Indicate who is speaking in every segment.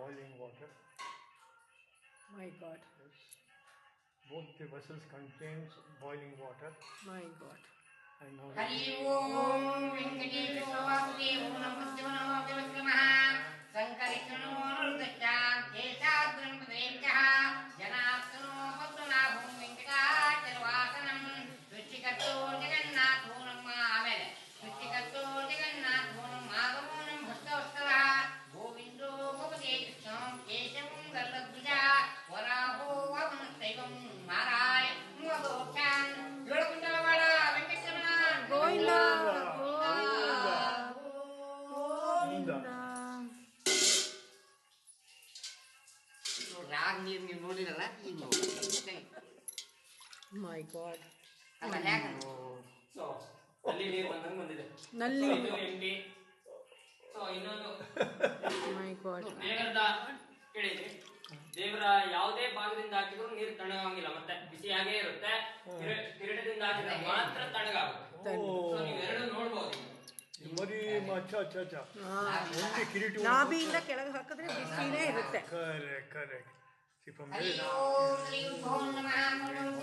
Speaker 1: boiling water.
Speaker 2: My God.
Speaker 1: Yes. Both the vessels contains boiling water.
Speaker 2: My God.
Speaker 1: And now
Speaker 3: Hari ओम वेंकटेश्वर वासुदेव नमस्ते नमः विक्रमः संकरिष्णो नृत्यः केशाद्रं प्रदेशः जनार्दनो पद्मनाभं वेंकटाचलवासनं सृष्टिकर्तो जगन्नाथो नमामेले सृष्टिकर्तो जगन्नाथो नमागमनं भक्तवत्सलः गोविन्दो भवते कृष्णं केशवं गरुडध्वजा वराहो वामनशैवं नाराय मधोक्षां जोडकुण्डलवाड वेंकटरमण
Speaker 2: Govinda.
Speaker 3: ರಾಗ ನೀರು ನೋಡಿರಲ್ಲ ಈಗ ನೋಡಿ
Speaker 2: My God.
Speaker 3: ಅಲ್ಲ ಹ್ಯಾಗ
Speaker 4: ಸೊ ಅಲ್ಲಿ ನೀರು ಬಂದಂಗೆ ಬಂದಿದೆ.
Speaker 2: ನಲ್ಲಿ.
Speaker 4: So, ಇದು ಎಂಟಿ. ಸೊ ಇನ್ನೊಂದು
Speaker 2: My God.
Speaker 4: ದೇವರದ ಕೇಳಿದ್ರಿ, ದೇವರ ಯಾವುದೇ ಭಾಗದಿಂದ ಹಾಕಿದ್ರು ನೀರು ತಣ್ಣಗಾಗಿಲ್ಲ, ಮತ್ತೆ ಬಿಸಿಯಾಗೇ ಇರುತ್ತೆ. ಕಿರೀಟದಿಂದ ಹಾಕಿದ್ರೆ ಮಾತ್ರ ತಣ್ಣಗಾಗುತ್ತೆ. ಸೊ ನೀವು ಎರಡು ನೋಡ್ಬೋದು.
Speaker 1: ಮರಿ ಅಚ್ಚಾ ಒಂದೇ ಕಿರೀಟ
Speaker 2: ನಾಭಿಯಿಂದ ಕೆಳಗೆ ಹಾಕಿದ್ರೆ ಬಿಸಿನೇ ಇರುತ್ತೆ.
Speaker 1: Correct. See from
Speaker 3: Hari
Speaker 1: there.
Speaker 3: ಓಂ ಶ್ರೀ ಓಂ ನಮಃ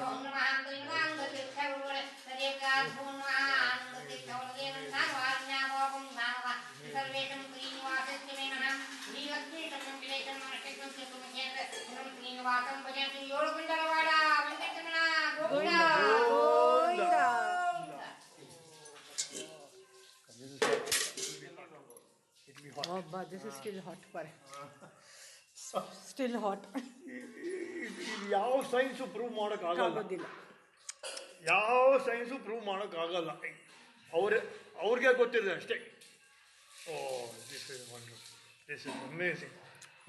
Speaker 3: ಓಂ ನಮಃ ತ್ರಿನಾಂಗ ತೀರ್ಥವಳೆ ಸರಿಯಕಾಲ ಓಂ ನಮಃ ಆನಂದ ತೀರ್ಥವಳೆ ನಾವಾಜ್ಞಾವೋಂ ನಾಮ ಸರ್ವೇಶಂ ಶ್ರೀನಿವಾಸಸ್ಯ ನಮಃ ಶ್ರೀ ಲಕ್ಷ್ಮೀ ಸಂಕೇತಂ ನಮಃ ಕೇಂದ್ರ ಶ್ರೀನಿವಾಸಂ ಭಜಂತಿ ಏಳು ಕುಂಡಲವಾಡ Venkataramana Govinda
Speaker 2: Abba, this is still hot. Still hot.
Speaker 1: ಯಾವ ಸೈನ್ಸು ಪ್ರೂವ್ ಮಾಡೋಕ್ಕಾಗಲ್ಲ.
Speaker 2: ಆಗೋದಿಲ್ಲ.
Speaker 1: ಯಾವ ಸೈನ್ಸು ಪ್ರೂವ್ ಮಾಡೋಕ್ಕಾಗಲ್ಲ. ಅವ್ರಿಗೆ ಗೊತ್ತಿದೆ ಅಷ್ಟೇ. This is wonderful, this is amazing.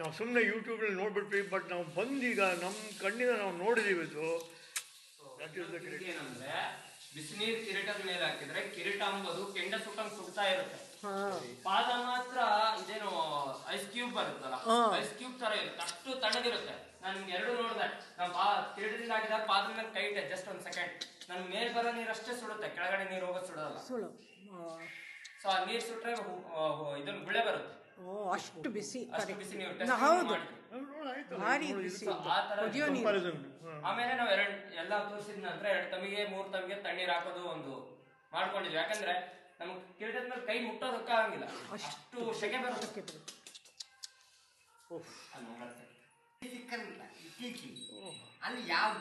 Speaker 1: ನಾವು ಸುಮ್ಮನೆ ಯೂಟ್ಯೂಬಲ್ಲಿ ನೋಡ್ಬಿಟ್ವಿ, ಬಟ್ ನಾವು ಬಂದೀಗ ನಮ್ಮ ಕಣ್ಣಿಂದ ನಾವು ನೋಡಿದೀವಿ. ಇದು ದಟ್ ಇಸ್ ದ ಗ್ರೇಟ್.
Speaker 4: ಏನಂದ್ರೆ ಬಿಸಿನೀರು ಕಿರೀಟದ ಮೇಲೆ ಹಾಕಿದ್ರೆ ಕಿರೀಟ ಅಂಬೋದು ಕೆಂಡ ಸುಟ್ಟಂಗ್ ಸುಡ್ತಾ ಇರುತ್ತೆ. ಪಾದ ಮಾತ್ರ ಇದೇನು ಐಸ್ ಕ್ಯೂಬ್ ಬರುತ್ತಲ್ಲ, ಐಸ್ ಕ್ಯೂಬ್ ತರ ಇರುತ್ತೆ, ಅಷ್ಟು ತಣ್ಣಗಿರುತ್ತೆ. ನಾನು ನಿಮ್ಗೆ ಎರಡು ನೋಡಿದೆ. ನಾನು ಕಿರೀಟದಿಂದ ಹಾಕಿದಾಗ ಪಾದದ ಮೇಲೆ ಕೈ ಇಟ್ಟೆ ಜಸ್ಟ್ ಒಂದ್ ಸೆಕೆಂಡ್. ನನ್ ಮೇಲ್ ಬರೋ ನೀರು ಅಷ್ಟೇ ಸುಡುತ್ತೆ, ಕೆಳಗಡೆ ನೀರು ಹೋಗೋದು ಸುಡೋಲ್ಲ. ಸೊ ಆ ನೀರ್ ಸುಟ್ರೆ ಇದನ್ನ ಗುಳೆ ಬರುತ್ತೆ.
Speaker 2: ಅಷ್ಟು ಬಿಸಿ.
Speaker 4: ಅಷ್ಟು ಬಿಸಿ ನೀವು
Speaker 2: ಹೌದು, ಭಾರಿ
Speaker 1: ನೋಡಿ,
Speaker 2: ಬಿಸಿ.
Speaker 4: ಆ ತರ
Speaker 2: ಕುದಿಯೋ ನೀರು.
Speaker 1: ಕಂಪ್ಯಾರಿಸನ್.
Speaker 4: ಆಮೇಲೆ ನಾವು ಎಲ್ಲ ತೋರಿಸಿದ ನಂತರ 2 ತಮಿಗೆ 3 ತಮಿಗೆ ತಣ್ಣೀರ್ ಹಾಕೋದು ಒಂದು ಮಾಡ್ಕೊಂಡಿದ್ವಿ. ಯಾಕಂದ್ರೆ ನಮ್ಗೆ ಕಿರೀಟದ ಮೇಲೆ ಕೈ ಮುಟ್ಟೋದಕ್ಕಾಗಂಗಿಲ್ಲ, ಅಷ್ಟು ಸೆಕೆ ಬರುತ್ತೆ.
Speaker 3: ಸಿಕ್ಕಲ್ಲ ಇತ್ತೀಚೆಗೆ ಅಲ್ಲಿ ಯಾವ